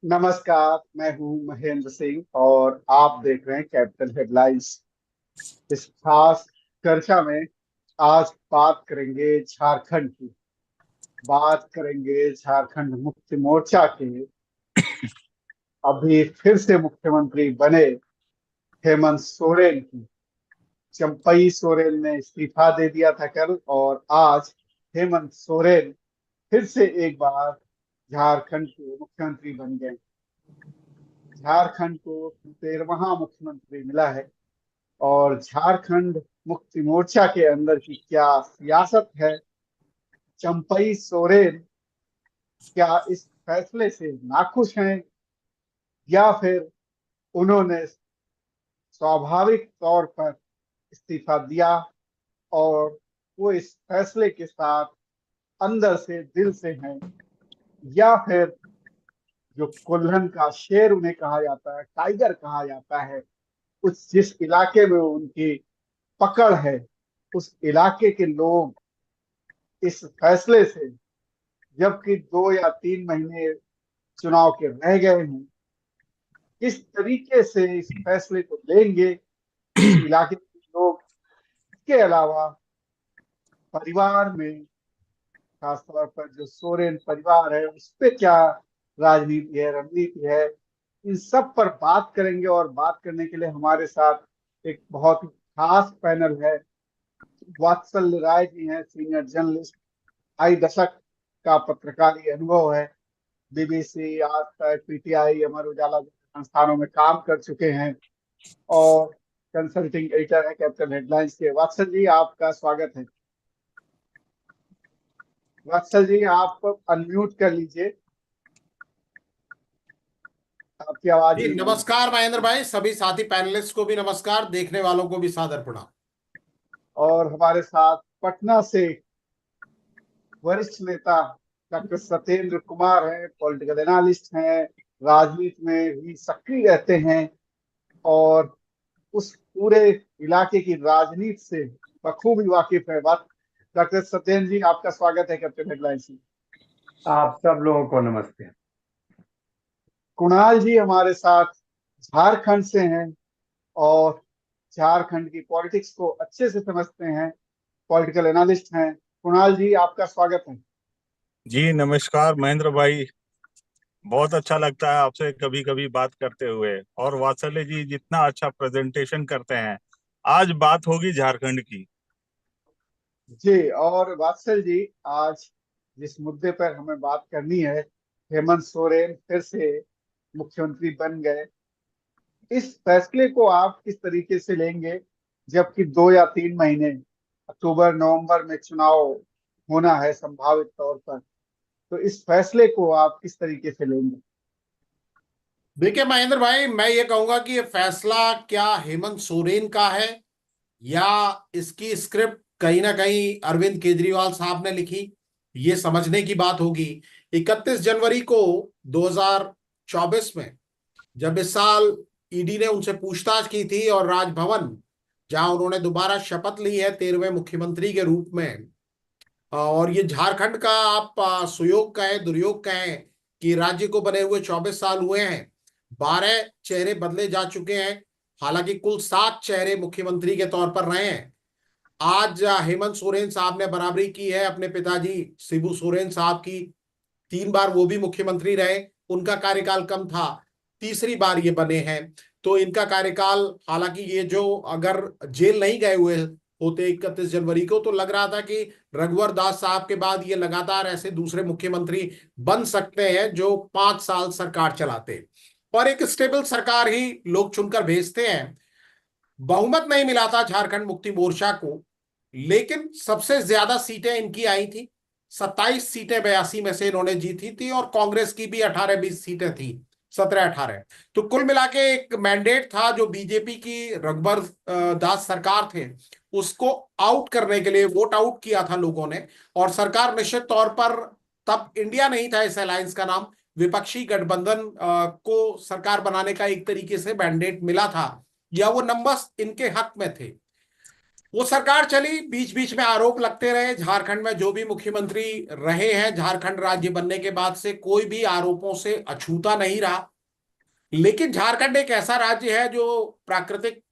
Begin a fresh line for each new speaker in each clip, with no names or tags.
नमस्कार। मैं हूं महेंद्र सिंह और आप देख रहे हैं कैपिटल हेडलाइंस। इस खास चर्चा में आज बात करेंगे झारखंड की। बात करेंगे झारखंड मुक्ति मोर्चा के अभी फिर से मुख्यमंत्री बने हेमंत सोरेन की। चंपई सोरेन ने इस्तीफा दे दिया था कल, और आज हेमंत सोरेन फिर से एक बार झारखंड के मुख्यमंत्री बन गए। झारखंड को 13वां मुख्यमंत्री मिला है। और झारखंड मुक्ति मोर्चा के अंदर की क्या सियासत है, चंपई सोरेन क्या इस फैसले से नाखुश हैं, या फिर उन्होंने स्वाभाविक तौर पर इस्तीफा दिया और वो इस फैसले के साथ अंदर से दिल से हैं, या फिर जो कोल्हन का शेर उन्हें कहा जाता है, टाइगर कहा जाता है, उस जिस इलाके में उनकी पकड़ है, उस इलाके के लोग इस फैसले से, जबकि 2 या 3 महीने चुनाव के रह गए हैं, किस तरीके से इस फैसले को लेंगे इस इलाके के लोग। इसके अलावा परिवार में, खासतौर पर जो सोरेन परिवार है, उस पे क्या राजनीति है, रणनीति है, इन सब पर बात करेंगे। और बात करने के लिए हमारे साथ एक बहुत ही खास पैनल है। वात्सल राय जी हैं, सीनियर जर्नलिस्ट, 2.5 दशक का पत्रकारी अनुभव है। बीबीसी, आज तक, पीटीआई, अमर उजाला जैसे संस्थानों में काम कर चुके हैं और कंसल्टिंग एडिटर है कैपिटल हेडलाइंस के। वत्सल जी, आपका स्वागत है। वत्सल जी, आप अनम्यूट कर लीजिए, आपकी आवाज
जी
नहीं आ रही।
नमस्कार महेंद्र भाई, सभी साथी पैनलिस्ट को भी नमस्कार, देखने वालों को भी सादर प्रणाम।
और हमारे साथ पटना से वरिष्ठ नेता डॉक्टर सत्येंद्र कुमार हैं, पॉलिटिकल एनालिस्ट हैं, राजनीति में भी सक्रिय रहते हैं और उस पूरे इलाके की राजनीति से बखूबी वाकिफ है। बात डॉक्टर सत्येंद्र जी, आपका स्वागत है कैप्टन हेडलाइंस में।
आप सब लोगों को नमस्ते।
कुणाल जी हमारे साथ झारखंड से हैं और झारखंड की पॉलिटिक्स को अच्छे से समझते हैं, पॉलिटिकल एनालिस्ट हैं। कुणाल जी, आपका स्वागत है।
जी नमस्कार महेंद्र भाई। बहुत अच्छा लगता है आपसे कभी कभी बात करते हुए। और वात्सल्य जी जितना अच्छा प्रेजेंटेशन करते हैं। आज बात होगी झारखंड की।
जी, और वात्सल जी, आज जिस मुद्दे पर हमें बात करनी है, हेमंत सोरेन फिर से मुख्यमंत्री बन गए। इस फैसले को आप किस तरीके से लेंगे, जबकि 2 या 3 महीने, अक्टूबर नवंबर में चुनाव होना है संभावित तौर पर, तो इस फैसले को आप किस तरीके से लेंगे?
देखिए महेंद्र भाई, मैं ये कहूंगा कि ये फैसला क्या हेमंत सोरेन का है या इसकी स्क्रिप्ट कहीं ना कहीं अरविंद केजरीवाल साहब ने लिखी, ये समझने की बात होगी। 31 जनवरी को 2024 में, जब इस साल ईडी ने उनसे पूछताछ की थी और राजभवन, जहां उन्होंने दोबारा शपथ ली है 13वें मुख्यमंत्री के रूप में, और ये झारखंड का आप सुयोग कहें दुर्योग कहें कि राज्य को बने हुए 24 साल हुए हैं, 12 चेहरे बदले जा चुके हैं। हालांकि कुल 7 चेहरे मुख्यमंत्री के तौर पर रहे हैं। आज हेमंत सोरेन साहब ने बराबरी की है अपने पिताजी शिबू सोरेन साहब की। 3 बार वो भी मुख्यमंत्री रहे, उनका कार्यकाल कम था, तीसरी बार ये बने हैं। तो इनका कार्यकाल, हालांकि ये जो अगर जेल नहीं गए हुए होते 31 जनवरी को, तो लग रहा था कि रघुवर दास साहब के बाद ये लगातार ऐसे दूसरे मुख्यमंत्री बन सकते हैं जो 5 साल सरकार चलाते, और एक स्टेबल सरकार ही लोग चुनकर भेजते हैं। बहुमत नहीं मिला था झारखंड मुक्ति मोर्चा को, लेकिन सबसे ज्यादा सीटें इनकी आई थी। 27 सीटें 82 में से इन्होंने जीती थी, और कांग्रेस की भी 18-20 सीटें थी, 17-18। तो कुल मिला के एक मैंडेट था जो बीजेपी की रघुबर दास सरकार थे, उसको आउट करने के लिए वोट आउट किया था लोगों ने। और सरकार निश्चित तौर पर, तब इंडिया नहीं था इस अलायंस का नाम, विपक्षी गठबंधन को सरकार बनाने का एक तरीके से मैंडेट मिला था, या वो नंबर्स इनके हक में थे। वो सरकार चली, बीच बीच में आरोप लगते रहे। झारखंड में जो भी मुख्यमंत्री रहे हैं झारखंड राज्य बनने के बाद से, कोई भी आरोपों से अछूता नहीं रहा। लेकिन झारखंड एक ऐसा राज्य है जो प्राकृतिक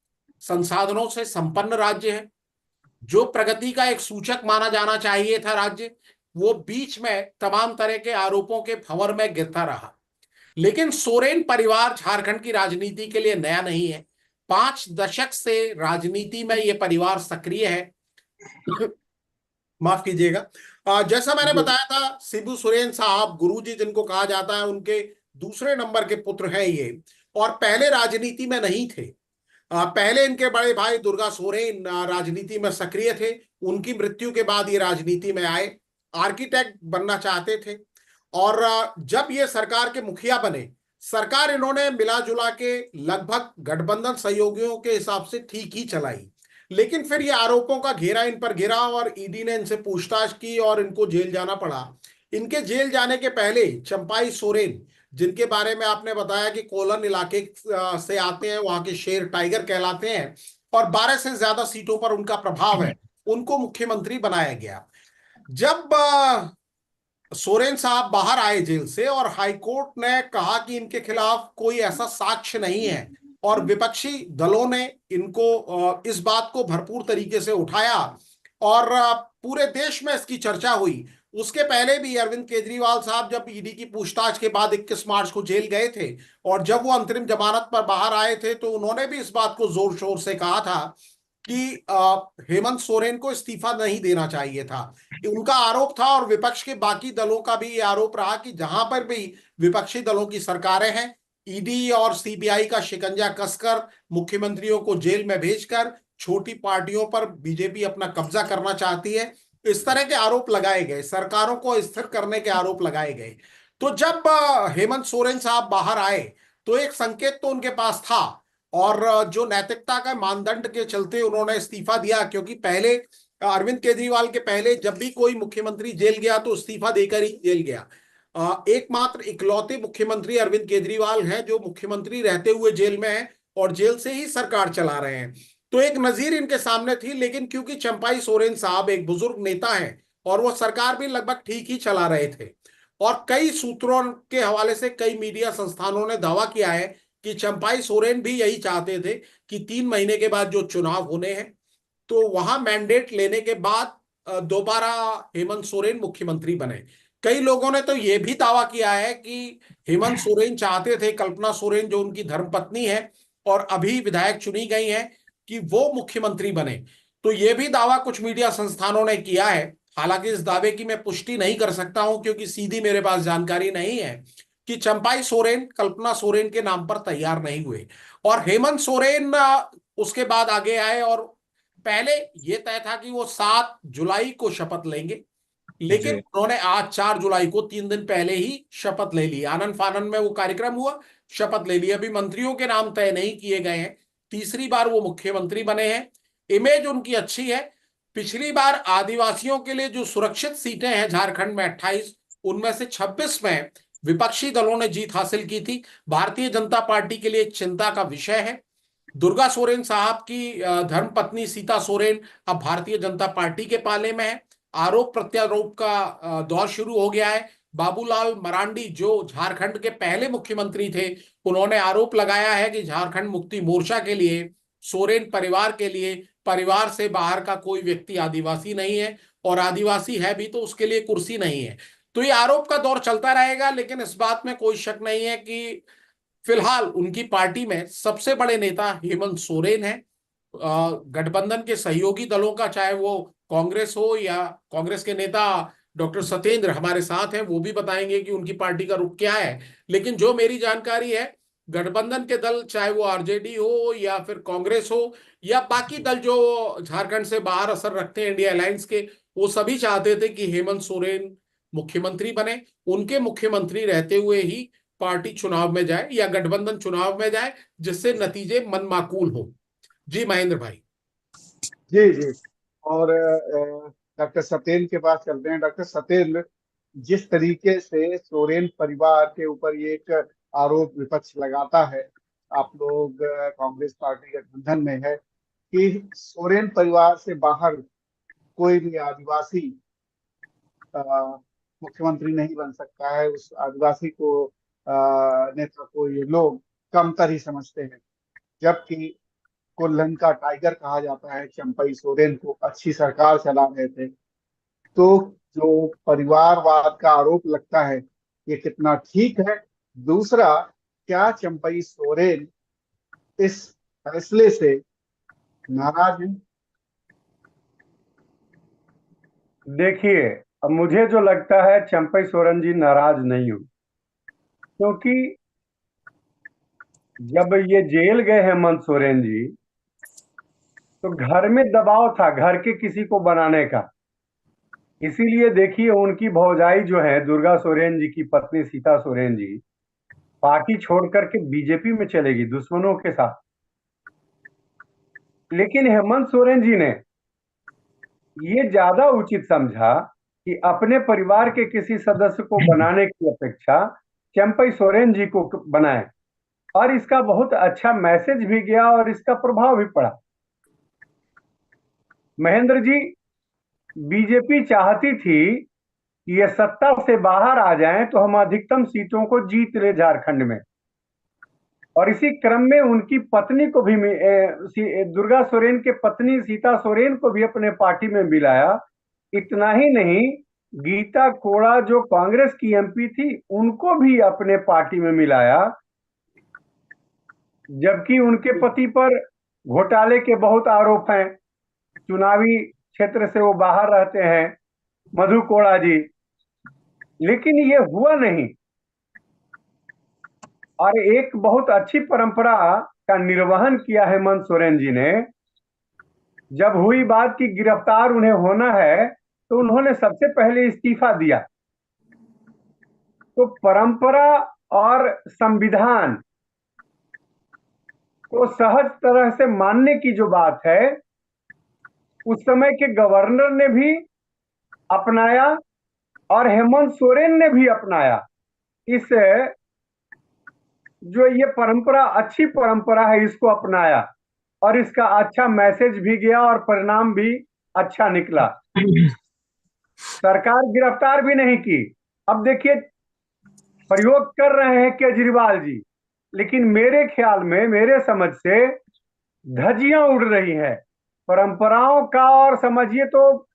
संसाधनों से संपन्न राज्य है, जो प्रगति का एक सूचक माना जाना चाहिए था राज्य, वो बीच में तमाम तरह के आरोपों के भंवर में गिरता रहा। लेकिन सोरेन परिवार झारखंड की राजनीति के लिए नया नहीं है। 5 दशक से राजनीति में ये परिवार सक्रिय है। माफ कीजिएगा। जैसा मैंने
जी
बताया था, शिबू सोरेन साहब, गुरुजी जिनको कहा जाता है, उनके दूसरे नंबर के पुत्र हैं ये, और पहले राजनीति में नहीं थे। पहले इनके बड़े भाई दुर्गा सोरेन राजनीति में सक्रिय थे। उनकी मृत्यु के बाद ये राजनीति में आए, आर्किटेक्ट बनना चाहते थे। और जब ये सरकार के मुखिया बने, सरकार इन्होंने मिला जुला के लगभग गठबंधन सहयोगियों के हिसाब से ठीक ही चलाई। लेकिन फिर ये आरोपों का घेरा इन पर गिरा और ईडी ने इनसे पूछताछ की और इनको जेल जाना पड़ा। इनके जेल जाने के पहले चंपाई सोरेन, जिनके बारे में आपने बताया कि कोलन इलाके से आते हैं, वहां के शेर टाइगर कहलाते हैं और 12 से ज्यादा सीटों पर उनका प्रभाव है, उनको मुख्यमंत्री बनाया गया। जब सोरेन साहब बाहर आए जेल से और हाईकोर्ट ने कहा कि इनके खिलाफ कोई ऐसा साक्ष्य नहीं है, और विपक्षी दलों ने इनको इस बात को भरपूर तरीके से उठाया और पूरे देश में इसकी चर्चा हुई। उसके पहले भी अरविंद केजरीवाल साहब जब ईडी की पूछताछ के बाद 21 मार्च को जेल गए थे और जब वो अंतरिम जमानत पर बाहर आए थे, तो उन्होंने भी इस बात को जोर शोर से कहा था कि हेमंत सोरेन को इस्तीफा नहीं देना चाहिए था। उनका आरोप था और विपक्ष के बाकी दलों का भी ये आरोप रहा कि जहां पर भी विपक्षी दलों की सरकारें हैं, ईडी और सीबीआई का शिकंजा कसकर मुख्यमंत्रियों को जेल में भेजकर छोटी पार्टियों पर बीजेपी अपना कब्जा करना चाहती है, इस तरह के आरोप लगाए गए, सरकारों को स्थिर करने के आरोप लगाए गए। तो जब हेमंत सोरेन साहब बाहर आए तो एक संकेत तो उनके पास था, और जो नैतिकता का मानदंड के चलते उन्होंने इस्तीफा दिया, क्योंकि पहले अरविंद केजरीवाल के पहले जब भी कोई मुख्यमंत्री जेल गया तो इस्तीफा देकर ही जेल गया। एकमात्र इकलौते मुख्यमंत्री अरविंद केजरीवाल हैं जो मुख्यमंत्री रहते हुए जेल में हैं और जेल से ही सरकार चला रहे हैं। तो एक नजीर इनके सामने थी। लेकिन क्योंकि चंपाई सोरेन साहब एक बुजुर्ग नेता हैं और वो सरकार भी लगभग ठीक ही चला रहे थे, और कई सूत्रों के हवाले से कई मीडिया संस्थानों ने दावा किया है कि चंपाई सोरेन भी यही चाहते थे कि 3 महीने के बाद जो चुनाव होने हैं, तो वहां मैंडेट लेने के बाद दोबारा हेमंत सोरेन मुख्यमंत्री बने। कई लोगों ने तो यह भी दावा किया है कि हेमंत सोरेन चाहते थे कल्पना सोरेन, जो उनकी धर्मपत्नी है और अभी विधायक चुनी गई है, कि वो मुख्यमंत्री बने। तो यह भी दावा कुछ मीडिया संस्थानों ने किया है। हालांकि इस दावे की मैं पुष्टि नहीं कर सकता हूं, क्योंकि सीधी मेरे पास जानकारी नहीं है कि चंपाई सोरेन कल्पना सोरेन के नाम पर तैयार नहीं हुए। और हेमंत सोरेन उसके बाद आगे आए, और पहले यह तय था कि वो 7 जुलाई को शपथ लेंगे, लेकिन
जी
उन्होंने आज 4 जुलाई को 3 दिन पहले ही शपथ ले ली। आनंद फानन में वो कार्यक्रम हुआ, शपथ ले ली। अभी मंत्रियों के नाम तय नहीं किए गए हैं। तीसरी बार वो मुख्यमंत्री बने हैं। इमेज उनकी अच्छी है। पिछली बार आदिवासियों के लिए जो सुरक्षित सीटें हैं झारखंड में 28, उनमें से 26 में विपक्षी दलों ने जीत हासिल की थी। भारतीय जनता पार्टी के लिए चिंता का विषय है। दुर्गा सोरेन साहब की धर्मपत्नी सीता सोरेन अब भारतीय जनता पार्टी के पाले में है। आरोप प्रत्यारोप का दौर शुरू हो गया है। बाबूलाल मरांडी, जो झारखंड के पहले मुख्यमंत्री थे, उन्होंने आरोप लगाया है कि झारखंड मुक्ति मोर्चा के लिए, सोरेन परिवार के लिए, परिवार से बाहर का कोई व्यक्ति आदिवासी नहीं है, और आदिवासी है भी तो उसके लिए कुर्सी नहीं है। तो ये आरोप का दौर चलता रहेगा। लेकिन इस बात में कोई शक नहीं है कि फिलहाल उनकी पार्टी में सबसे बड़े नेता हेमंत सोरेन हैं। गठबंधन के सहयोगी दलों का, चाहे वो कांग्रेस हो या कांग्रेस के नेता डॉक्टर सत्येंद्र हमारे साथ हैं, वो भी बताएंगे कि उनकी पार्टी का रुख क्या है। लेकिन जो मेरी जानकारी है, गठबंधन के दल, चाहे वो आरजेडी हो या फिर कांग्रेस हो या बाकी दल जो झारखंड से बाहर असर रखते हैं इंडिया अलायंस के, वो सभी चाहते थे कि हेमंत सोरेन मुख्यमंत्री बने। उनके मुख्यमंत्री रहते हुए ही पार्टी चुनाव में जाए या गठबंधन चुनाव में जाए, जिससे नतीजे मनमाकूल हो। जी महेंद्र भाई।
जी जी। और डॉक्टर सत्येंद्र के पास चलते हैं। डॉक्टर सत्येंद्र, जिस तरीके से सोरेन परिवार के ऊपर ये एक आरोप विपक्ष लगाता है, आप लोग कांग्रेस पार्टी गठबंधन में है, कि सोरेन परिवार से बाहर कोई भी आदिवासी मुख्यमंत्री नहीं बन सकता है। उस आदिवासी को नेता को ये लोग कमतर ही समझते हैं, जबकि को लंका टाइगर कहा जाता है। चंपई सोरेन को अच्छी सरकार चला रहे थे। तो जो परिवारवाद का आरोप लगता है, ये कितना ठीक है? दूसरा, क्या चंपई सोरेन इस फैसले से नाराज हैं?
देखिए, अब मुझे जो लगता है चंपई सोरेन जी नाराज नहीं हुए, क्योंकि जब ये जेल गए हेमंत सोरेन जी, तो घर में दबाव था घर के किसी को बनाने का। इसीलिए देखिए, उनकी भौजाई जो है दुर्गा सोरेन जी की पत्नी सीता सोरेन जी, पार्टी छोड़ करके बीजेपी में चलेगी दुश्मनों के साथ। लेकिन हेमंत सोरेन जी ने ये ज्यादा उचित समझा कि अपने परिवार के किसी सदस्य को बनाने की अपेक्षा चंपई सोरेन जी को बनाए, और इसका बहुत अच्छा मैसेज भी गया और इसका प्रभाव भी पड़ा। महेंद्र जी, बीजेपी चाहती थी कि ये सत्ता से बाहर आ जाएं तो हम अधिकतम सीटों को जीत ले झारखंड में, और इसी क्रम में उनकी पत्नी को भी दुर्गा सोरेन के पत्नी सीता सोरेन को भी अपने पार्टी में मिलाया। इतना ही नहीं, गीता कोड़ा जो कांग्रेस की एमपी थी उनको भी अपने पार्टी में मिलाया, जबकि उनके पति पर घोटाले के बहुत आरोप हैं, चुनावी क्षेत्र से वो बाहर रहते हैं, मधु कोड़ा जी। लेकिन ये हुआ नहीं, और एक बहुत अच्छी परंपरा का निर्वहन किया हेमंत सोरेन जी ने। जब हुई बात कि गिरफ्तार उन्हें होना है, तो उन्होंने सबसे पहले इस्तीफा दिया। तो परंपरा और संविधान को सहज तरह से मानने की जो बात है, उस समय के गवर्नर ने भी अपनाया और हेमंत सोरेन ने भी अपनाया। इस जो ये परंपरा अच्छी परंपरा है, इसको अपनाया, और इसका अच्छा मैसेज भी गया और परिणाम भी अच्छा निकला। सरकार गिरफ्तार भी नहीं की। अब देखिए, प्रयोग कर रहे हैं केजरीवाल जी, लेकिन मेरे ख्याल में, मेरे समझ से धज्जियां उड़ रही है परंपराओं का, और समझिए तो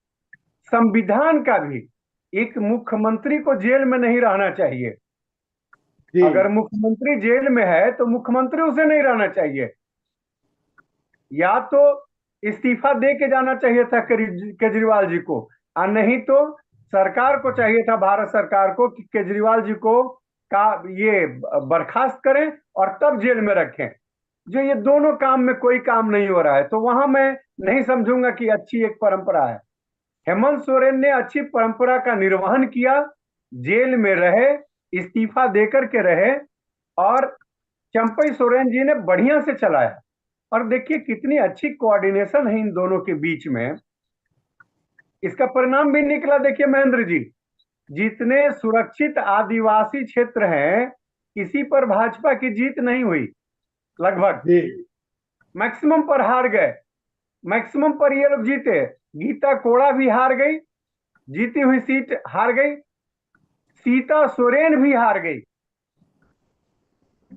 संविधान का भी। एक मुख्यमंत्री को जेल में नहीं रहना चाहिए।
जी
अगर मुख्यमंत्री जेल में है तो मुख्यमंत्री उसे नहीं रहना चाहिए, या तो इस्तीफा दे के जाना चाहिए था केजरीवाल जी को, और नहीं तो सरकार को चाहिए था, भारत सरकार को, कि केजरीवाल जी को का ये बर्खास्त करें और तब जेल में रखें। जो ये दोनों काम में कोई काम नहीं हो रहा है, तो वहां मैं नहीं समझूंगा कि अच्छी एक परंपरा है। हेमंत सोरेन ने अच्छी परंपरा का निर्वहन किया, जेल में रहे, इस्तीफा देकर के रहे, और चंपई सोरेन जी ने बढ़िया से चलाया। और देखिए कितनी अच्छी कोऑर्डिनेशन है इन दोनों के बीच में। इसका परिणाम भी निकला। देखिए महेंद्र जी, जितने सुरक्षित आदिवासी क्षेत्र हैं, किसी पर भाजपा की जीत नहीं हुई। लगभग
जी
मैक्सिमम पर हार गए, मैक्सिमम पर ये लोग जीते। गीता कोड़ा भी हार गई, जीती हुई सीट हार गई, सीता सोरेन भी हार गई।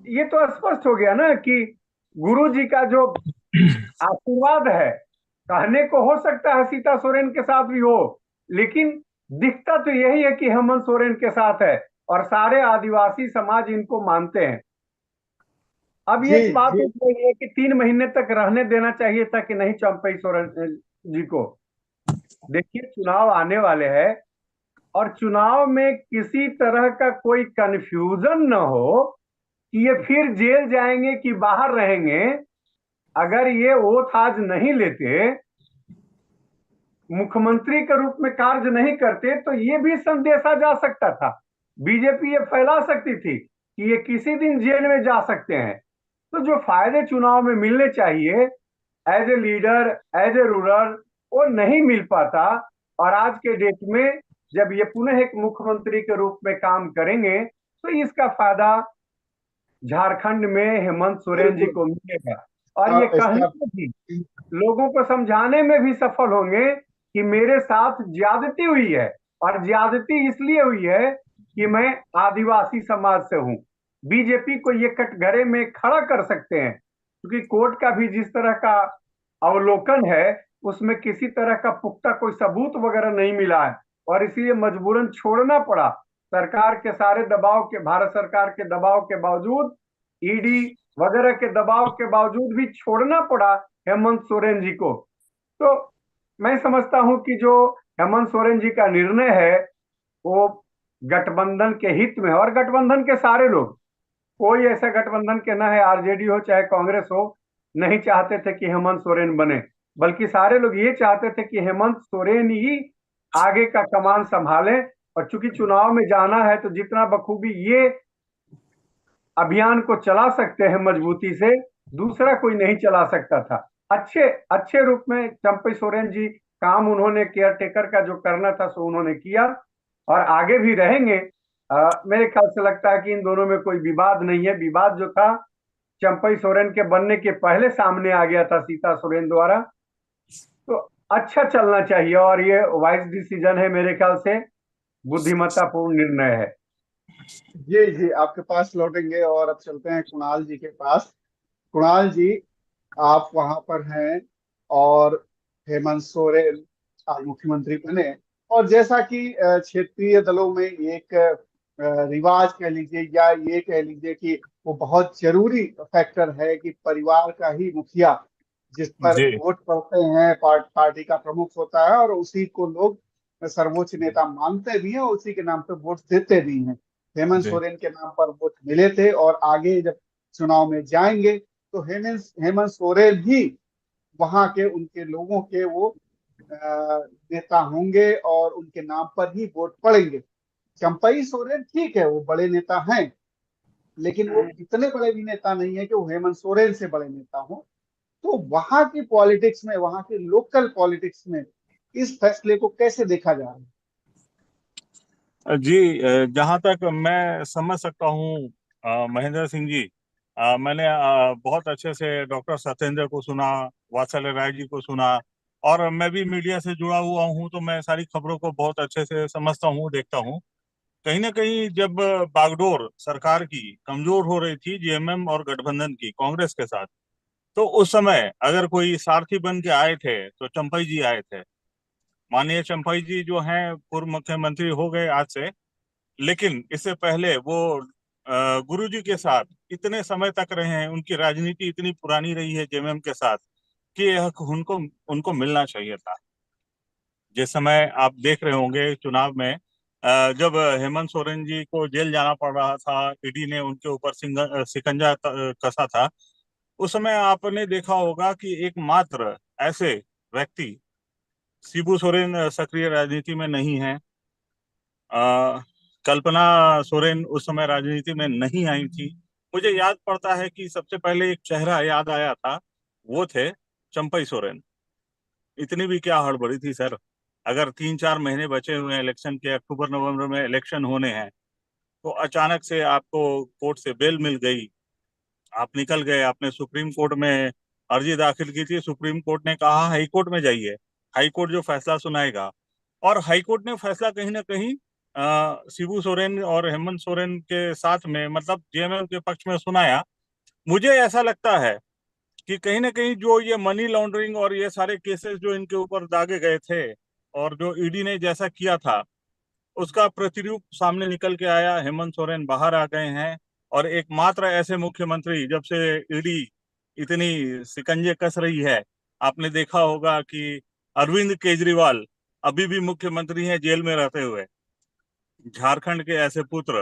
ये तो स्पष्ट हो गया ना कि गुरु जी का जो आशीर्वाद है, कहने को हो सकता है सीता सोरेन के साथ भी हो, लेकिन दिखता तो यही है कि हेमंत सोरेन के साथ है, और सारे आदिवासी समाज इनको मानते हैं। अब ये
जी
बात
जी
उठ रही है कि 3 महीने तक रहने देना चाहिए था कि नहीं चंपई सोरेन जी को। देखिए, चुनाव आने वाले हैं, और चुनाव में किसी तरह का कोई कंफ्यूजन न हो कि ये फिर जेल जाएंगे कि बाहर रहेंगे। अगर ये ओथ आज नहीं लेते, मुख्यमंत्री के रूप में कार्य नहीं करते, तो ये भी संदेशा जा सकता था, बीजेपी ये फैला सकती थी कि ये किसी दिन जेल में जा सकते हैं। तो जो फायदे चुनाव में मिलने चाहिए as a leader, as a ruler, वो नहीं मिल पाता। और आज के डेट में जब ये पुनः एक मुख्यमंत्री के रूप में काम करेंगे, तो इसका फायदा झारखंड में हेमंत सोरेन जी
बिल्कुल।
को मिलेगा। और ये कहने
इसका
में भी, लोगों को समझाने में भी सफल होंगे कि मेरे साथ ज्यादती हुई है, और ज्यादती इसलिए हुई है कि मैं आदिवासी समाज से हूं। बीजेपी को ये कटघरे में खड़ा कर सकते हैं, क्योंकि कोर्ट का भी जिस तरह का अवलोकन है उसमें किसी तरह का पुख्ता कोई सबूत वगैरह नहीं मिला है, और इसलिए मजबूरन छोड़ना पड़ा। सरकार के सारे दबाव के, भारत सरकार के दबाव के बावजूद, ईडी वगैरह के दबाव के बावजूद भी छोड़ना पड़ा हेमंत सोरेन जी को। तो मैं समझता हूं कि जो हेमंत सोरेन जी का निर्णय है वो गठबंधन के हित में है, और गठबंधन के सारे लोग, कोई ऐसा गठबंधन के ना है, आरजेडी हो चाहे कांग्रेस हो, नहीं चाहते थे कि हेमंत सोरेन बने, बल्कि सारे लोग ये चाहते थे कि हेमंत सोरेन ही आगे का कमान संभालें। और चूंकि चुनाव में जाना है तो जितना बखूबी ये अभियान को चला सकते हैं मजबूती से, दूसरा कोई नहीं चला सकता था। अच्छे अच्छे रूप में चंपई सोरेन जी काम उन्होंने केयर टेकर का जो करना था सो उन्होंने किया, और आगे भी रहेंगे। मेरे ख्याल से लगता है कि इन दोनों में कोई विवाद नहीं है। विवाद जो था चंपई सोरेन के बनने के पहले सामने आ गया था सीता सोरेन द्वारा। तो अच्छा चलना चाहिए, और ये वाइज डिसीजन है मेरे ख्याल से, बुद्धिमत्तापूर्ण निर्णय है।
जी जी, आपके पास लौटेंगे और अब चलते हैं कुणाल जी के पास। कुणाल जी, आप वहां पर हैं और हेमंत सोरेन आज मुख्यमंत्री बने, और जैसा कि क्षेत्रीय दलों में एक रिवाज कह लीजिए या ये कह लीजिए कि वो बहुत जरूरी फैक्टर है कि परिवार का ही मुखिया जिस पर
जी
वोट पड़ते हैं पार्टी का प्रमुख होता है, और उसी को लोग सर्वोच्च नेता मानते भी हैं और उसी के नाम पे वोट देते भी हैं। हेमंत
जी
सोरेन के नाम पर वोट मिले थे, और आगे जब चुनाव में जाएंगे तो हेमंत सोरेन ही वहां के उनके लोगों के वो नेता होंगे और उनके नाम पर ही वोट पड़ेंगे। चंपई सोरेन ठीक है, वो बड़े नेता हैं, लेकिन वो इतने बड़े भी नेता नहीं है कि वो हेमंत सोरेन से बड़े नेता हो। तो वहां की पॉलिटिक्स में, वहां के लोकल पॉलिटिक्स में इस फैसले को कैसे देखा जा रहा है?
जी, जहाँ तक मैं समझ सकता हूँ महेंद्र सिंह जी, मैंने बहुत अच्छे से डॉक्टर सत्येंद्र को सुना, वात्सल्य राय जी को सुना, और मैं भी मीडिया से जुड़ा हुआ हूँ तो मैं सारी खबरों को बहुत अच्छे से समझता हूँ, देखता हूँ। कहीं ना कहीं जब बागडोर सरकार की कमजोर हो रही थी जेएमएम और गठबंधन की कांग्रेस के साथ, तो उस समय अगर कोई सारथी बन के आए थे तो चंपई जी आए थे। माननीय चंपई जी जो हैं पूर्व मुख्यमंत्री हो गए आज से, लेकिन इससे पहले वो गुरुजी के साथ इतने समय तक रहे हैं, उनकी राजनीति इतनी पुरानी रही है जेएमएम के साथ कि यह उनको उनको मिलना चाहिए था। जिस समय आप देख रहे होंगे चुनाव में, जब हेमंत सोरेन जी को जेल जाना पड़ रहा था, ईडी ने उनके ऊपर शिकंजा कसा था, उस समय आपने देखा होगा कि एकमात्र ऐसे व्यक्ति, शिबू सोरेन सक्रिय राजनीति में नहीं है, कल्पना सोरेन उस समय राजनीति में नहीं आई थी। मुझे याद पड़ता है कि सबसे पहले एक चेहरा याद आया था, वो थे चंपई सोरेन। इतनी भी क्या हड़बड़ी थी सर? अगर 3-4 महीने बचे हुए हैं इलेक्शन के, अक्टूबर नवंबर में इलेक्शन होने हैं, तो अचानक से आपको कोर्ट से बेल मिल गई, आप निकल गए, आपने सुप्रीम कोर्ट में अर्जी दाखिल की थी, सुप्रीम कोर्ट ने कहा हाई कोर्ट में जाइए, हाई कोर्ट जो फैसला सुनाएगा। और हाई कोर्ट ने फैसला कहीं ना कहीं शिबू सोरेन और हेमंत सोरेन के साथ में, मतलब जेएमएम के पक्ष में सुनाया। मुझे ऐसा लगता है कि कहीं ना कहीं जो ये मनी लॉन्ड्रिंग और ये सारे केसेस जो इनके ऊपर दागे गए थे, और जो ईडी ने जैसा किया था, उसका प्रतिरूप सामने निकल के आया। हेमंत सोरेन बाहर आ गए हैं, और एकमात्र ऐसे मुख्यमंत्री, जब से ईडी इतनी शिकंजे कस रही है, आपने देखा होगा कि अरविंद केजरीवाल अभी भी मुख्यमंत्री हैं जेल में रहते हुए। झारखंड के ऐसे पुत्र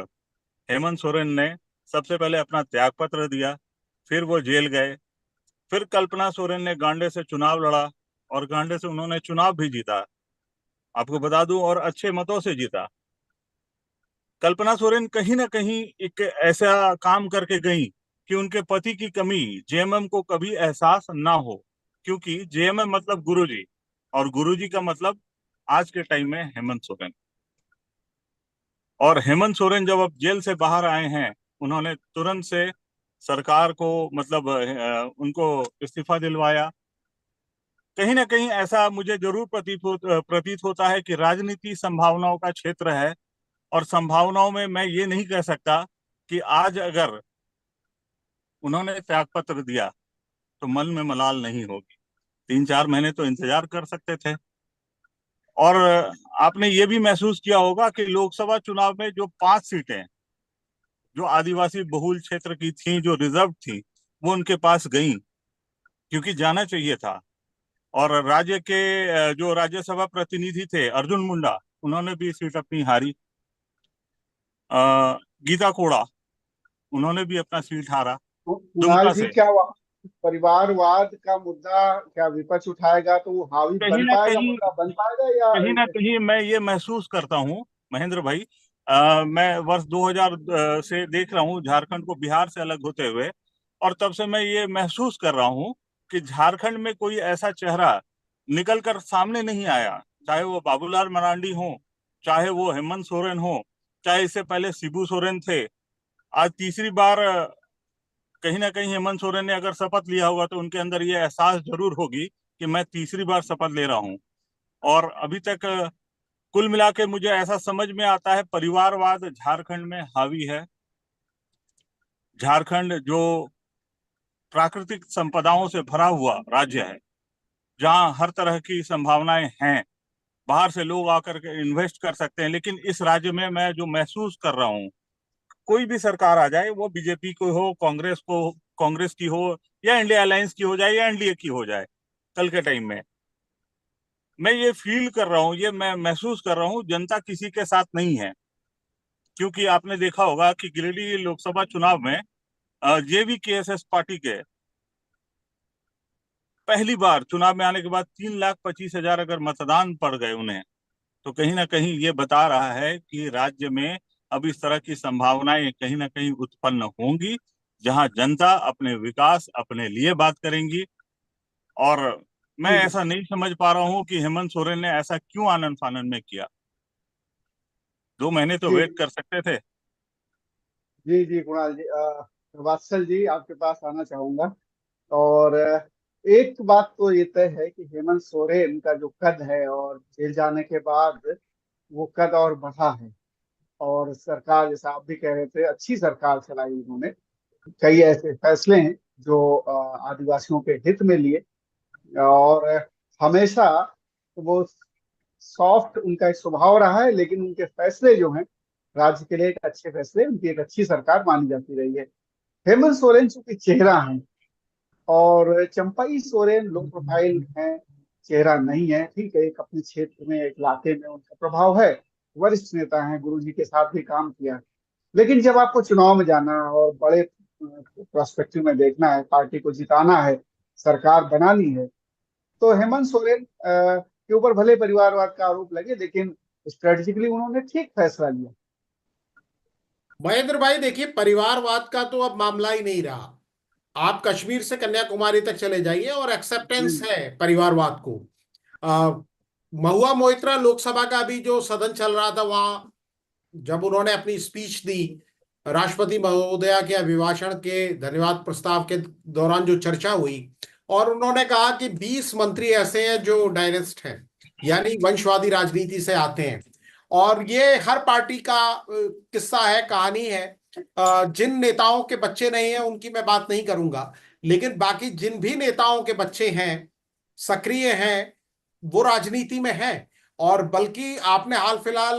हेमंत सोरेन ने सबसे पहले अपना त्याग पत्र दिया, फिर वो जेल गए, फिर कल्पना सोरेन ने गांडे से चुनाव लड़ा, और गांडे से उन्होंने चुनाव भी जीता, आपको बता दूं, और अच्छे मतों से जीता। कल्पना सोरेन कहीं ना कहीं एक ऐसा काम करके गई कि उनके पति की कमी जेएमएम को कभी एहसास ना हो, क्योंकि जेएमएम मतलब गुरुजी, और गुरुजी का मतलब आज के टाइम में हेमंत सोरेन। और हेमंत सोरेन जब अब जेल से बाहर आए हैं, उन्होंने तुरंत से सरकार को मतलब उनको इस्तीफा दिलवाया। कहीं ना कहीं ऐसा मुझे जरूर प्रतीत होता है कि राजनीति संभावनाओं का क्षेत्र है, और संभावनाओं में मैं ये नहीं कह सकता कि आज अगर उन्होंने त्याग पत्र दिया तो मन में मलाल नहीं होगी। 3-4 महीने तो इंतजार कर सकते थे। और आपने ये भी महसूस किया होगा कि लोकसभा चुनाव में जो 5 सीटें जो आदिवासी बहुल क्षेत्र की थी, जो रिजर्व थी, वो उनके पास गई, क्योंकि जाना चाहिए था। और राज्य के जो राज्यसभा प्रतिनिधि थे अर्जुन मुंडा, उन्होंने भी सीट अपनी हारी। गीता कोड़ा, उन्होंने भी अपना सीट हारा
तो कुणाल
दुमका
जी,
से।
क्या परिवारवाद का मुद्दा क्या विपक्ष उठाएगा तो वो हावी
कहीं
बन
ना
पाएगा,
कहीं
मुद्दा बन पाएगा या?
कहीं ना कहीं मैं ये महसूस करता हूँ महेंद्र भाई, मैं वर्ष 2000 से देख रहा हूँ झारखंड को बिहार से अलग होते हुए, और तब से मैं ये महसूस कर रहा हूँ कि झारखंड में कोई ऐसा चेहरा निकल कर सामने नहीं आया, चाहे वो बाबूलाल मरांडी हो, चाहे वो हेमंत सोरेन हो, चाहे इससे पहले शिबू सोरेन थे। आज तीसरी बार कहीं ना कहीं हेमंत सोरेन ने अगर शपथ लिया होगा तो उनके अंदर ये एहसास जरूर होगी कि मैं तीसरी बार शपथ ले रहा हूँ। और अभी तक कुल मिला के मुझे ऐसा समझ में आता है, परिवारवाद झारखंड में हावी है। झारखंड जो प्राकृतिक संपदाओं से भरा हुआ राज्य है, जहाँ हर तरह की संभावनाएं हैं, बाहर से लोग आकर के इन्वेस्ट कर सकते हैं, लेकिन इस राज्य में मैं जो महसूस कर रहा हूँ, कोई भी सरकार आ जाए, वो बीजेपी को हो, कांग्रेस की हो, या इंडिया अलायंस की हो जाए, या एनडीए की हो जाए, कल के टाइम में मैं ये फील कर रहा हूँ, ये मैं महसूस कर रहा हूँ, जनता किसी के साथ नहीं है। क्योंकि आपने देखा होगा कि गिरिडीह लोकसभा चुनाव में जेवीकेएसएस पार्टी के पहली बार चुनाव में आने के बाद 3,25,000 अगर मतदान पड़ गए उन्हें, तो कहीं ना कहीं ये बता रहा है कि राज्य में अब इस तरह की संभावनाएं कहीं ना कहीं उत्पन्न होंगी, जहां जनता अपने विकास, अपने लिए बात करेंगी। और मैं
जी
ऐसा नहीं समझ पा रहा हूं कि हेमंत सोरेन ने ऐसा क्यों आनन फानन में किया। 2 महीने तो
जी
वेट कर सकते थे।
जी जी कुणाल जी, वात्सल जी, आपके पास आना चाहूंगा। और एक बात तो ये तय है कि हेमंत सोरेन का जो कद है और जेल जाने के बाद वो कद और बढ़ा है। और सरकार, जैसा आप भी कह रहे थे, अच्छी सरकार चलाई उन्होंने। कई ऐसे फैसले हैं जो आदिवासियों के हित में लिए। और हमेशा वो सॉफ्ट उनका एक स्वभाव रहा है, लेकिन उनके फैसले जो हैं राज्य के लिए एक अच्छे फैसले, उनकी एक अच्छी सरकार मानी जाती रही है। हेमंत सोरेन चूंकि चेहरा है, और चंपई सोरेन लो प्रोफाइल हैं, चेहरा नहीं है। ठीक है, एक अपने क्षेत्र में, एक इलाके में उनका प्रभाव है, वरिष्ठ नेता हैं, गुरुजी के साथ भी काम किया। लेकिन जब आपको चुनाव में जाना है और बड़े प्रोस्पेक्टिव में देखना है, पार्टी को जिताना है, सरकार बनानी है, तो हेमंत सोरेन के ऊपर भले परिवारवाद का आरोप लगे, लेकिन स्ट्रेटेजिकली उन्होंने ठीक फैसला लिया।
महेंद्र भाई देखिए, परिवारवाद का तो अब मामला ही नहीं रहा। आप कश्मीर से कन्याकुमारी तक चले जाइए और एक्सेप्टेंस
हम्म।
है परिवारवाद को। आ, महुआ मोइत्रा लोकसभा का भी जो सदन चल रहा था, वहां जब उन्होंने अपनी स्पीच दी राष्ट्रपति महोदया के अभिभाषण के धन्यवाद प्रस्ताव के दौरान, जो चर्चा हुई, और उन्होंने कहा कि 20 मंत्री ऐसे हैं जो डायनेस्ट हैं, यानी वंशवादी राजनीति से आते हैं। और ये हर पार्टी का किस्सा है, कहानी है। जिन नेताओं के बच्चे नहीं हैं उनकी मैं बात नहीं करूंगा, लेकिन बाकी जिन भी नेताओं के बच्चे हैं, सक्रिय हैं, वो राजनीति में हैं। और बल्कि आपने हाल फिलहाल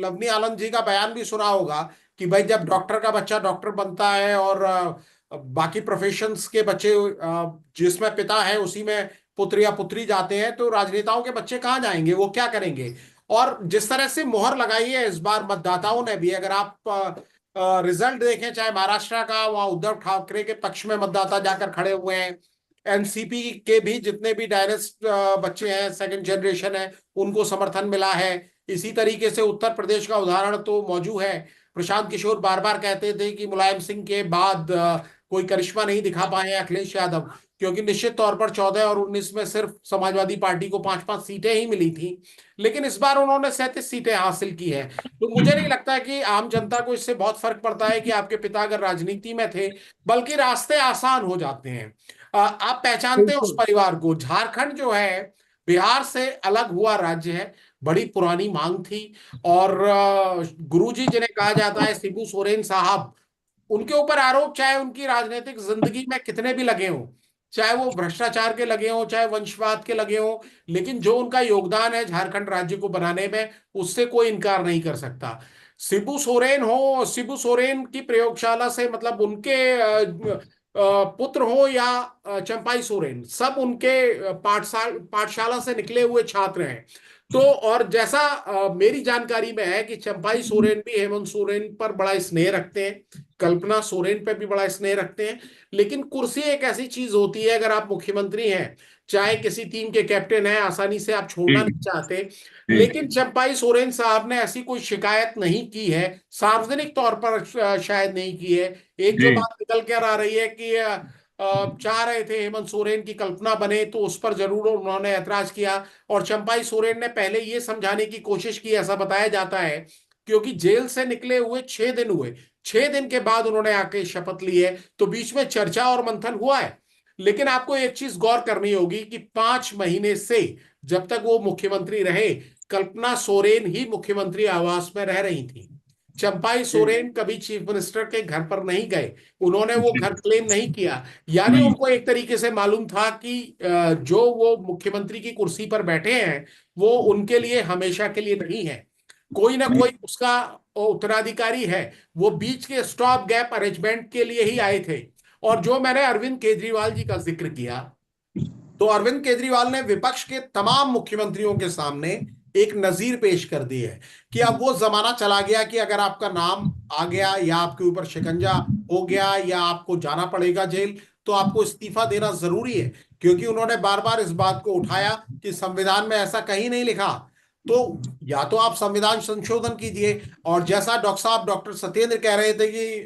लवनी आनंद जी का बयान भी सुना होगा कि भाई, जब डॉक्टर का बच्चा डॉक्टर बनता है और बाकी प्रोफेशंस के बच्चे जिसमें पिता है उसी में पुत्र या पुत्री जाते हैं, तो राजनेताओं के बच्चे कहाँ जाएंगे, वो क्या करेंगे? और जिस तरह से मोहर लगाई है इस बार मतदाताओं ने भी, अगर आप रिजल्ट देखें, चाहे महाराष्ट्र का, वहां उद्धव ठाकरे के पक्ष में मतदाता जाकर खड़े हुए हैं। एनसीपी के भी जितने भी डायनेस्ट बच्चे हैं, सेकंड जनरेशन है, उनको समर्थन मिला है। इसी तरीके से उत्तर प्रदेश का उदाहरण तो मौजूद है। प्रशांत किशोर बार बार कहते थे कि मुलायम सिंह के बाद कोई करिश्मा नहीं दिखा पाए हैं अखिलेश यादव, क्योंकि निश्चित तौर पर 14 और 19 में सिर्फ समाजवादी पार्टी को 5-5 सीटें ही मिली थी, लेकिन इस बार उन्होंने 37 सीटें हासिल की है। तो मुझे नहीं लगता है कि आम जनता को इससे बहुत फर्क पड़ता है कि आपके पिता अगर राजनीति में थे, बल्कि रास्ते आसान हो जाते हैं। आप पहचानते हैं उस
बिल्कुल।
परिवार को। झारखंड जो है बिहार से अलग हुआ राज्य है, बड़ी पुरानी मांग थी। और गुरुजी जिन्हें कहा जाता है शिबू सोरेन साहब, उनके ऊपर आरोप चाहे उनकी राजनीतिक जिंदगी में कितने भी लगे हों, चाहे वो भ्रष्टाचार के लगे हों, चाहे वंशवाद के लगे हों, लेकिन जो उनका योगदान है झारखंड राज्य को बनाने में, उससे कोई इनकार नहीं कर सकता। शिबू सोरेन हो, शिबू सोरेन की प्रयोगशाला से मतलब उनके पुत्र हो या चंपाई सोरेन, सब उनके पाठशाला से निकले हुए छात्र हैं। तो और जैसा मेरी जानकारी में है कि चंपाई सोरेन भी हेमंत सोरेन पर बड़ा स्नेह रखते हैं, कल्पना सोरेन पे भी बड़ा स्नेह रखते हैं। लेकिन कुर्सी एक ऐसी चीज होती है, अगर आप मुख्यमंत्री हैं, चाहे किसी टीम के कैप्टन हैं, आसानी से आप छोड़ना
जी
नहीं चाहते।
जी
लेकिन चंपाई सोरेन साहब ने ऐसी कोई शिकायत नहीं की है, सार्वजनिक तौर पर शायद नहीं की है। एक जो
जी
बात निकल कर आ रही है कि चाह रहे थे हेमंत सोरेन की कल्पना बने, तो उस पर जरूर उन्होंने ऐतराज किया। और चंपाई सोरेन ने पहले ये समझाने की कोशिश की, ऐसा बताया जाता है, क्योंकि जेल से निकले हुए 6 दिन हुए, 6 दिन के बाद उन्होंने आके शपथ ली है, तो बीच में चर्चा और मंथन हुआ है। लेकिन आपको एक चीज गौर करनी होगी कि 5 महीने से जब तक वो मुख्यमंत्री रहे, कल्पना सोरेन ही मुख्यमंत्री आवास में रह रही थी। चंपाई
जी
सोरेन कभी चीफ मिनिस्टर के घर पर नहीं गए, उन्होंने वो
जी
घर क्लेम नहीं किया। यानी
नहीं
उनको एक तरीके से मालूम था कि जो वो मुख्यमंत्री की कुर्सी पर बैठे हैं, वो उनके लिए हमेशा के लिए नहीं है, कोई ना
नहीं
कोई उसका उत्तराधिकारी है। वो बीच के स्टॉप गैप अरेंजमेंट के लिए ही आए थे। और जो मैंने अरविंद केजरीवाल जी का जिक्र किया, तो अरविंद केजरीवाल ने विपक्ष के तमाम मुख्यमंत्रियों के सामने एक नजीर पेश कर दी है कि अब वो जमाना चला गया कि अगर आपका नाम आ गया या आपके ऊपर शिकंजा हो गया या आपको जाना पड़ेगा जेल, तो आपको इस्तीफा देना जरूरी है। क्योंकि उन्होंने बार बार इस बात को उठाया कि संविधान में ऐसा कहीं नहीं लिखा। तो या तो आप संविधान संशोधन कीजिए, और जैसा डॉक्टर साहब डॉक्टर सत्येंद्र कह रहे थे कि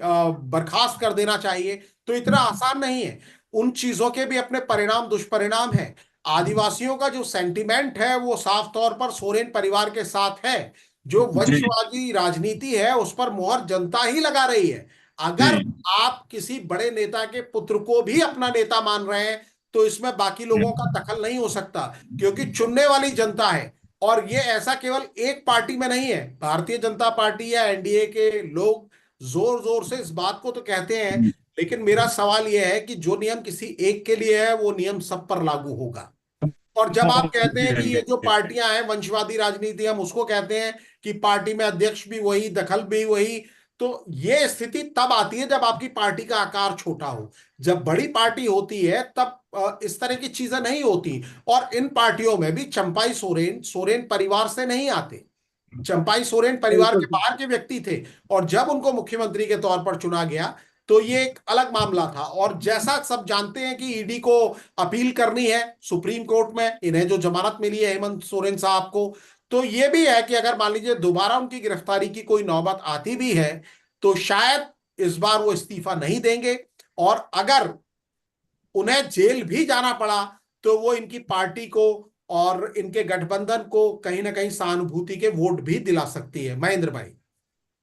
बर्खास्त कर देना चाहिए, तो इतना आसान नहीं है। उन चीजों के भी अपने परिणाम दुष्परिणाम हैं। आदिवासियों का जो सेंटिमेंट है वो साफ तौर पर सोरेन परिवार के साथ है। जो
जी
वंशवादी राजनीति है उस पर मोहर जनता ही लगा रही है। अगर
जी
आप किसी बड़े नेता के पुत्र को भी अपना नेता मान रहे हैं, तो इसमें बाकी लोगों का दखल नहीं हो सकता, क्योंकि चुनने वाली जनता है। और ये ऐसा केवल एक पार्टी में नहीं है, भारतीय जनता पार्टी या एनडीए के लोग जोर जोर से इस बात को तो कहते हैं, लेकिन मेरा सवाल यह है कि जो नियम किसी एक के लिए है वो नियम सब पर लागू होगा। और जब आप कहते हैं कि ये जो पार्टियां हैं वंशवादी राजनीति, हम उसको कहते हैं कि पार्टी में अध्यक्ष भी वही, दखल भी वही, तो ये स्थिति तब आती है जब आपकी पार्टी का आकार छोटा हो। जब बड़ी पार्टी होती है तब इस तरह की चीजें नहीं होती। और इन पार्टियों में भी चंपाई सोरेन सोरेन परिवार से नहीं आते, चंपाई सोरेन परिवार
बिल्कुल
के
ठीक।
बाहर के व्यक्ति थे। और जब उनको मुख्यमंत्री के तौर पर चुना गया, तो ये एक अलग मामला था। और जैसा सब जानते हैं कि ईडी को अपील करनी है सुप्रीम कोर्ट में, इन्हें जो जमानत मिली है हेमंत सोरेन साहब को, तो ये भी है कि अगर मान लीजिए दोबारा उनकी गिरफ्तारी की कोई नौबत आती भी है, तो शायद इस बार वो इस्तीफा नहीं देंगे। और अगर उन्हें जेल भी जाना पड़ा, तो वो इनकी पार्टी को और इनके गठबंधन को कहीं ना कहीं सहानुभूति के वोट भी दिला सकती है। महेंद्र भाई।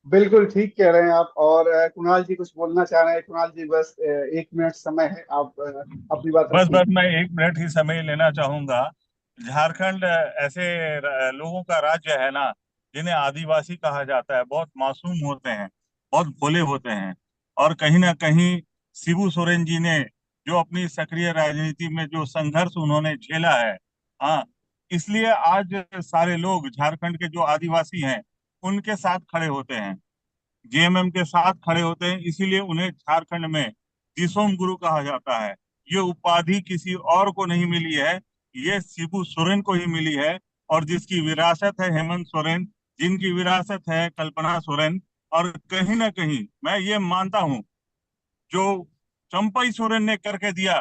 बिल्कुल ठीक कह रहे हैं आप। और कुणाल जी कुछ बोलना चाह रहे हैं। कुणाल जी बस 1 मिनट समय है, आप अपनी बात
बस
रखिए।
बस मैं 1 मिनट ही समय लेना चाहूंगा। झारखंड ऐसे लोगों का राज्य है ना, जिन्हें आदिवासी कहा जाता है, बहुत मासूम होते हैं, बहुत भोले होते हैं। और कहीं ना कहीं शिबू सोरेन जी ने जो अपनी सक्रिय राजनीति में जो संघर्ष उन्होंने झेला है, हाँ, इसलिए आज सारे लोग झारखंड के जो आदिवासी हैं उनके साथ खड़े होते हैं, जेएमएम के साथ खड़े होते हैं। इसीलिए उन्हें झारखंड में दिसोम गुरु कहा जाता है। ये उपाधि किसी और को नहीं मिली है, ये शिबू सोरेन को ही मिली है। और जिसकी विरासत है हेमंत सोरेन, जिनकी विरासत है कल्पना सोरेन। और कहीं ना कहीं मैं ये मानता हूँ, जो चंपई सोरेन ने करके दिया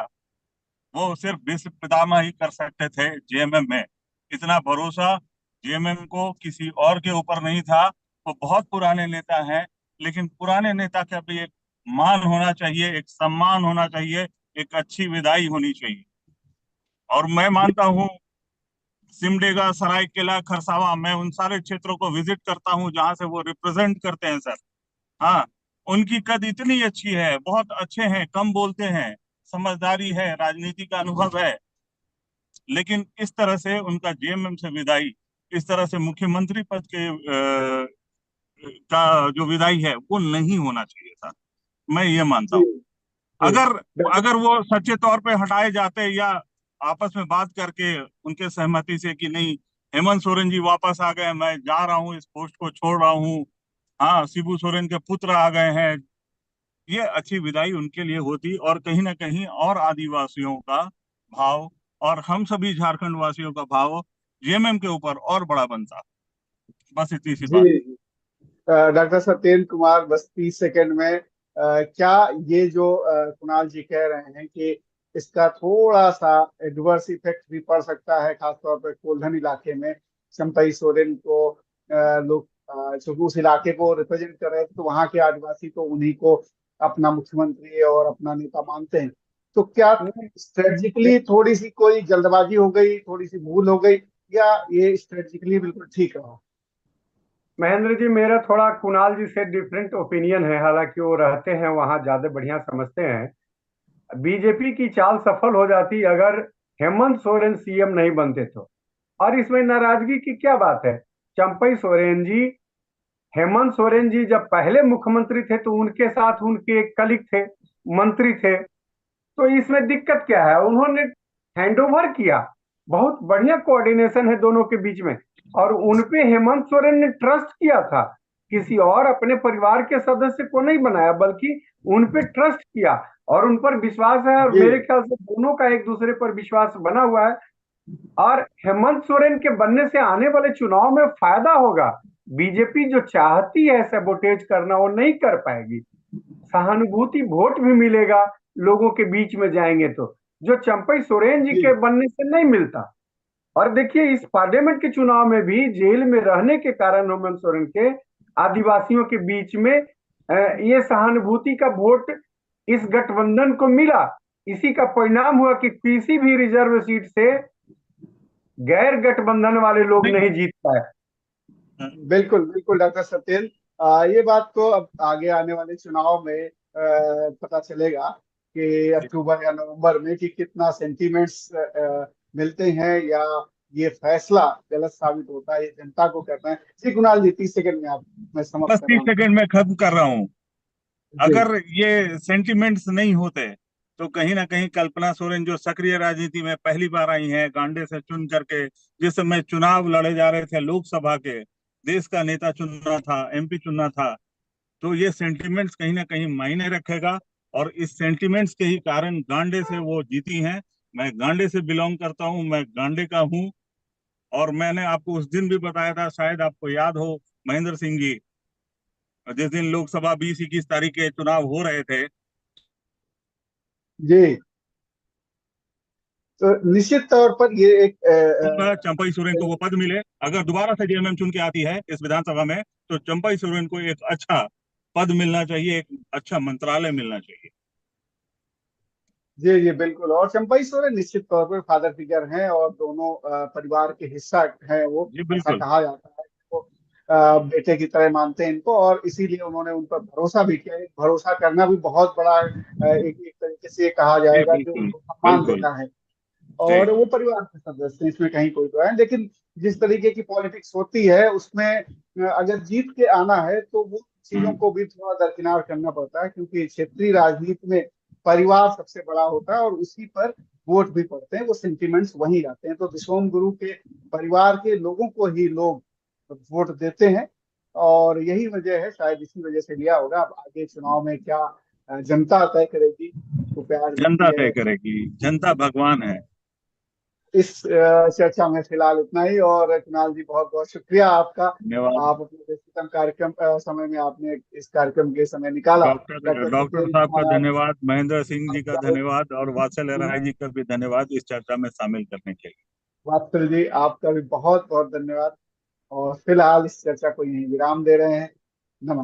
वो सिर्फ विश्व पितामह ही कर सकते थे जेएमएम में। इतना भरोसा जेएमएम को किसी और के ऊपर नहीं था। वो बहुत पुराने नेता हैं, लेकिन पुराने नेता का भी एक मान होना चाहिए, एक सम्मान होना चाहिए, एक अच्छी विदाई होनी चाहिए। और मैं मानता हूँ सिमडेगा, सरायकेला, खरसावां, मैं उन सारे क्षेत्रों को विजिट करता हूँ जहां से वो रिप्रेजेंट करते हैं सर। हाँ, उनकी कद इतनी अच्छी है, बहुत अच्छे हैं, कम बोलते हैं, समझदारी है, राजनीति का अनुभव है, लेकिन इस तरह से उनका जेएमएम से विदाई, इस तरह से मुख्यमंत्री पद के का जो विदाई है वो नहीं होना चाहिए था, मैं ये मानता
जी
हूँ।
जी।
अगर
डॉक्टर
अगर वो सच्चे तौर पे हटाए जाते या आपस में बात करके उनके सहमति से कि नहीं, हेमंत सोरेन जी वापस आ गए, मैं जा रहा हूँ, इस पोस्ट को छोड़ रहा हूँ, हाँ शिबू सोरेन के पुत्र आ गए हैं, ये अच्छी विदाई उनके लिए होती और कहीं ना कहीं और आदिवासियों का भाव और हम सभी झारखंड वासियों का भाव जेएमएम के ऊपर और बड़ा बनता। बस इतनी सी
जी
बात।
जी। डॉक्टर सत्येंद्र कुमार, बस 30 सेकंड में क्या ये जो कुणाल जी कह रहे हैं कि इसका थोड़ा सा एडवर्स इफेक्ट भी पड़ सकता है, खासतौर पर कोल्हन इलाके में चंपई सोरेन को लोग चूंकि उस इलाके को रिप्रेजेंट कर रहे थे, तो वहां के आदिवासी तो उन्हीं को अपना मुख्यमंत्री और अपना नेता मानते हैं। तो क्या स्ट्रेटेजिकली थोड़ी सी कोई जल्दबाजी हो गई, थोड़ी सी भूल हो गई, या ये स्ट्रेटेजिकली बिल्कुल ठीक रहा?
महेंद्र जी, मेरा थोड़ा कुणाल जी से डिफरेंट ओपिनियन है, हालांकि वो रहते हैं वहां, ज्यादा बढ़िया समझते हैं। बीजेपी की चाल सफल हो जाती अगर हेमंत सोरेन सीएम नहीं बनते तो। और इसमें नाराजगी की क्या बात है? चंपई सोरेन जी, हेमंत सोरेन जी जब पहले मुख्यमंत्री थे तो उनके साथ उनके एक कलीग थे, मंत्री थे। तो इसमें दिक्कत क्या है? उन्होंने हैंडओवर किया, बहुत बढ़िया कोऑर्डिनेशन है दोनों के बीच में। और उनपे हेमंत सोरेन ने ट्रस्ट किया था, किसी और अपने परिवार के सदस्य को नहीं बनाया, बल्कि उनपे ट्रस्ट किया और उन पर विश्वास है। और
जी
मेरे ख्याल से दोनों का एक दूसरे पर विश्वास बना हुआ है। और हेमंत सोरेन के बनने से आने वाले चुनाव में फायदा होगा। बीजेपी जो चाहती है सैबोटेज करना, वो नहीं कर पाएगी। सहानुभूति वोट भी मिलेगा, लोगों के बीच में जाएंगे तो, जो चंपई सोरेन जी
जी।
के बनने से नहीं मिलता। और देखिए, इस पार्लियामेंट के चुनाव में भी जेल में रहने के कारण हेमंत सोरेन के आदिवासियों के बीच में ये सहानुभूति का वोट इस गठबंधन को मिला। इसी का परिणाम हुआ कि किसी भी रिजर्व सीट से गैर गठबंधन वाले लोग
नहीं,
नहीं जीत पाए।
बिल्कुल बिल्कुल डॉक्टर सत्येंद्र, ये बात तो अब आगे आने वाले चुनाव में पता चलेगा कि अक्टूबर या नवंबर में कि कितना सेंटीमेंट्स मिलते हैं, या ये फैसला गलत साबित होता है, ये जनता को करना है। जी कुणाल जी, 30 सेकंड में आप, मैं
बस
समाप्त कर रहा
तीस
हूँ।
सेकंड में खत्म कर रहा हूँ।
जी
अगर ये सेंटिमेंट्स नहीं होते तो कहीं ना कहीं कल्पना सोरेन जो सक्रिय राजनीति में पहली बार आई हैं, गांडे से चुन करके, जिस समय चुनाव लड़े जा रहे थे लोकसभा के, देश का नेता चुनना था, एमपी चुनना था, तो ये सेंटिमेंट्स कहीं ना कहीं मायने रखेगा। और इस सेंटिमेंट्स के ही कारण गांडे से वो जीती हैं। मैं गांडे से बिलोंग करता हूँ, मैं गांडे का हूँ। और मैंने आपको उस दिन भी बताया था, शायद आपको याद हो महेंद्र सिंह जी, जिस दिन लोकसभा 20-21 तारीख के चुनाव हो रहे थे।
जी। तो निश्चित तौर पर ये एक
चंपई सोरेन को वो पद मिले, अगर दोबारा से जेएमएम चुन के आती है इस विधानसभा में, तो चंपई सोरेन को एक अच्छा पद मिलना चाहिए, एक अच्छा मंत्रालय मिलना चाहिए।
जी जी बिल्कुल। और चंपई सोरेन निश्चित तौर पर फादर फिगर हैं और दोनों परिवार के हिस्सा हैं वो,
जी
ऐसा
बिल्कुल।
कहा जाता है। वो बेटे की तरह मानते हैं इनको, और इसीलिए उन्होंने उन पर भरोसा भी किया। भरोसा करना भी बहुत बड़ा एक तरीके से ये कहा
जी
जाएगा कि
बिल्कुल।
उनको सम्मान
बिल्कुल।
देना है।
जी।
और वो परिवार के सदस्य हैं, इसमें कहीं कोई तो है। लेकिन जिस तरीके की पॉलिटिक्स होती है उसमें अगर जीत के आना है तो वो चीजों को भी थोड़ा दरकिनार करना पड़ता है, क्योंकि क्षेत्रीय राजनीति में परिवार सबसे बड़ा होता है और उसी पर वोट भी पड़ते हैं, वो सेंटिमेंट्स वहीं आते हैं। तो विश्वम गुरु के परिवार के लोगों को ही लोग वोट देते हैं, और यही वजह है, शायद इसी वजह से लिया होगा। अब आगे चुनाव में क्या जनता तय करेगी, उसको प्यार देती
जनता तय
है।
करेगी, जनता भगवान है।
इस चर्चा में फिलहाल इतना ही। और कुणाल जी, बहुत बहुत शुक्रिया आपका।
धन्यवाद।
आप अपने व्यस्ततम कार्यक्रम समय में आपने इस कार्यक्रम के समय निकाला।
डॉक्टर
डॉक्टर
डॉक्टर
सत्येंद्र
साहब का
कुमार,
धन्यवाद, महेंद्र सिंह जी का
आपका
धन्यवाद, और वात्सल्य राय जी का भी धन्यवाद इस चर्चा में शामिल करने के लिए।
वात्सल जी, आपका भी बहुत बहुत धन्यवाद। और फिलहाल इस चर्चा को यहीं विराम दे रहे हैं। नमस्कार।